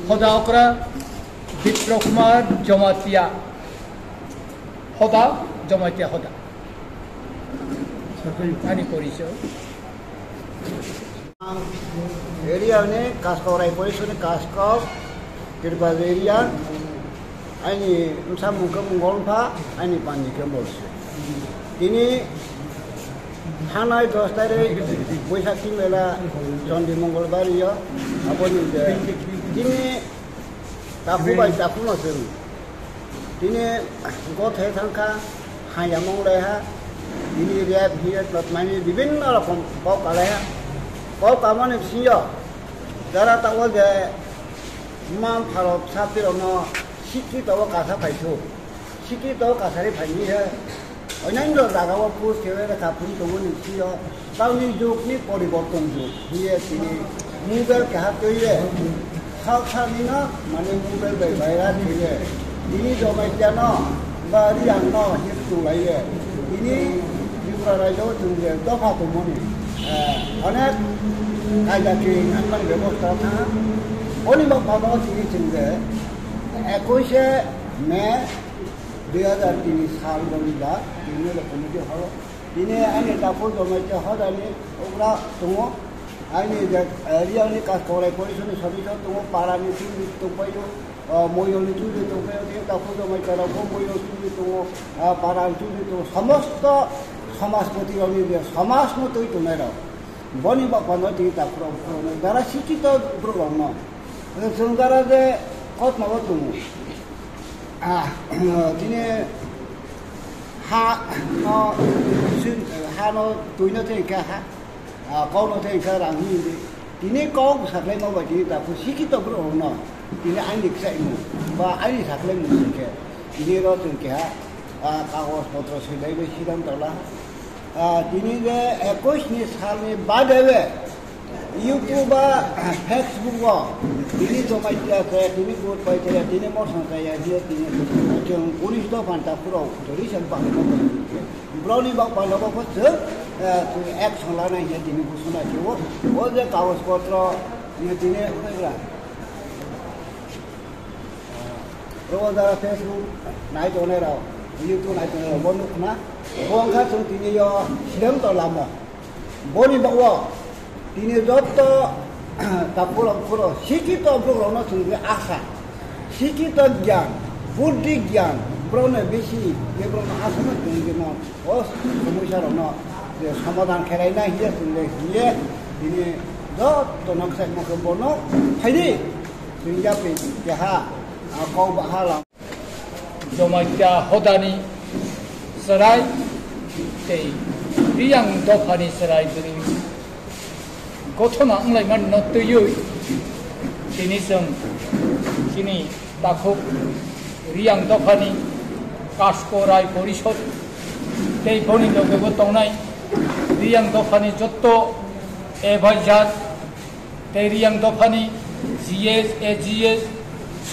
হদা অকরা বিপ্র কুমার জমাতিয়া হদা জমাতিয়া হদা আনি পরিচয় area ini kaskau rai polisi ini kaskau kirba area ini nusa muka mengolpa ini panji kembolsi ini hanai dostare boisakti mela jondi mongolbar ya apa ni ini tapu bai tapu naseru ini got hai thangka hanya mongleha ini rap here plot mani বিভিন্ন রকম kau kalaya kau kaman siya dara tawa je man pharok sapiro no sikki tawa kasa paiso sikki tawa kasari phani he oinain ro daga wa pus kewe ka tapun tongoni siya tauni jog ni poriborton jog hiye tini mobile ka toire khalkhani na mane mobile bai baira thile tini jomai jano bari angno hitu laie tini বিপ্রারাইলো তুমি দফা তো মনে অনেক কায়দাকে আনবার ব্যবস্থা থাকে অনিবাক ভাবা তিনি চিন্তা 21 মে 2003 সাল বলিলা তিনি কমিটি হলো তিনি আইনে তারপর জমাইতে হদানি ওরা তোমা আইনে যে এরিয়ানি কাজ করে পরিশোধ সদস্য তোমা পাড়ানি তুমি তো পাইলো ময়ূরী চুরি তো পাইলো তারপর জমাইতে রাখো ময়ূর চুরি তো পাড়ার চুরি তো সমস্ত সমাজপতি সমাজ মতোই তোমরা বনি বা পদ্ধতি তারপর যারা শিক্ষিত প্রবণ যারা যে কত মাব তুমি তিনি হা তুই নথা হা কৌ নথা রাঙি তিনি কৌ সাকলাই মাবাদি তারপর শিক্ষিত প্রবণ তিনি আইনি চাইমু বা আইনি সাকলাই মুখে তিনি রকে হা কাগজপত্র সইলাইবে সিদ্ধান্তলা তিনি যে 21 সালে বাদেবে ইউটিউব ফেসবুক তিনি জমাইতে আছে তিনি গোট পাইছে তিনি মোর সংখ্যা দিয়ে তিনি 19 দফাটা পুরো ধরি সম্পাদন করে ব্রাউনি বাক পালব করছে তুমি এক সংলা নাই তিনি ঘোষণা দিব ও যে কাগজপত্র তিনি ওরা রোজারা ফেসবুক নাই তো নেরাও ইউটিউব নাই তো নেরাও বন্ধ না বংখা जों दिनै सिदों दलामो बनि बावो दिनै जत तापुरपुर शिक्षित प्रग्रामनो जों आशा शिक्षित ज्ञान बुद्धि ज्ञान ब्रनो बेसि बेब्रनो आसामो जों ओ समस्यारनो जे समाधान खेलायना हिया जों हिये दिनै जत नक्सा मखो बनो फायदि जों जापे जाहा गाव बाहाला जमाइया हदानि serai tei riang dofani serai beri gotona anglai man no tuyui tini seng kini takuk riang dofani kaskorai porishod tei boni loge gotonai riang dofani jotto ebajat tei riang dofani GS AGS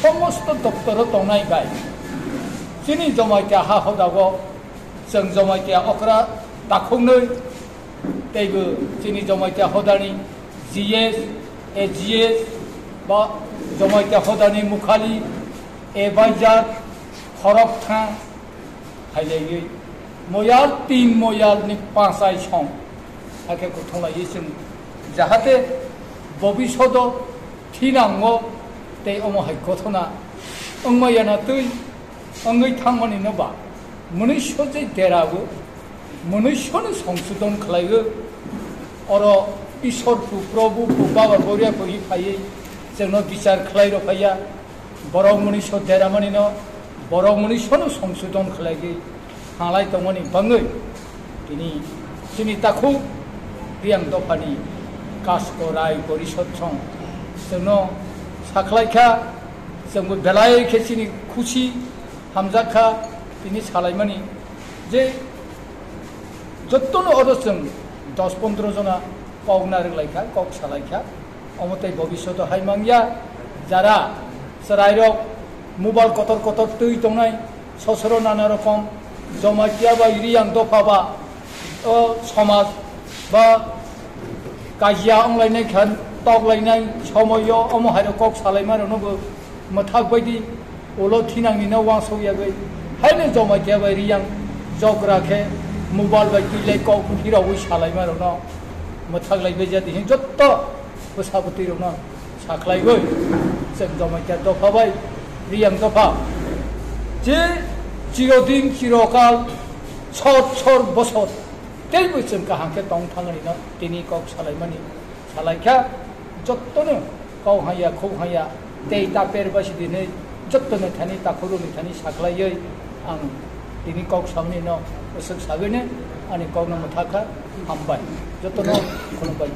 somosto doktor tonai bai kini jamaita ha hodago जों जमाइया अकरा दाखौनै तैबो जोंनि जमाइया हदानि GS AGS बा जमाइया हदानि मुखालि एबाइजार खरबथा हायलायै मयाल 3 मयालनि 5 आइ सं आखे गथंलायै जों जाहाथे भबिष्यत थिनांगो तै अमहाय गथना अंमायाना तै अंगै थांमानि नबा मनुष्य जे देराबो मनुष्यनो संशोधन खालायो और ईश्वर प्रभु बाबा बोरिया बोहि फायै जोंनो बिचार खालायरो फाया बर मनुष्य देरामानिनो बर मनुष्यनो संशोधन खालायै हालाय तमनि बाङै दिनै जोंनि ताखौ रियां दफानि कासकराय परिषद सं जोंनो साख्लायखा जोंबो बेलाय खेसिनि खुसि हामजाखा তিনি সালাইমানি যে যতনো অদসং 10-15 জনা কগনা রলাইখা কক সালাইখা অমতে ভবিষ্যৎ হাইমাংয়া যারা সরাইরক মোবাইল কতর কতর তৈ তংনাই সসর নানা রকম জমাতিয়া বা ইরিয়াং দফা বা সমাজ বা কাজিয়া অনলাইনে খান toglainai somoyo omo hairo kok salaimar onobo mathak baidi olo thinangni na wang soyagai haine jomai ke bai riyang jokra khe mobile bai kile kok hira wi salaimar ono mathak laibe jadi hin jotto besapati ono saklai goi sek jomai ke dofa bai riyang dofa je chirodin chirokal chor bosot tei boisem kahangke tong thangani no tini kok salaimani salaikha jottono kau haya khou haya tei taper basi dine jottono thani takhuruni thani saklaiयै ang tini kok samni no osok sabene ani kok no mathakha hambai jottono khulumbai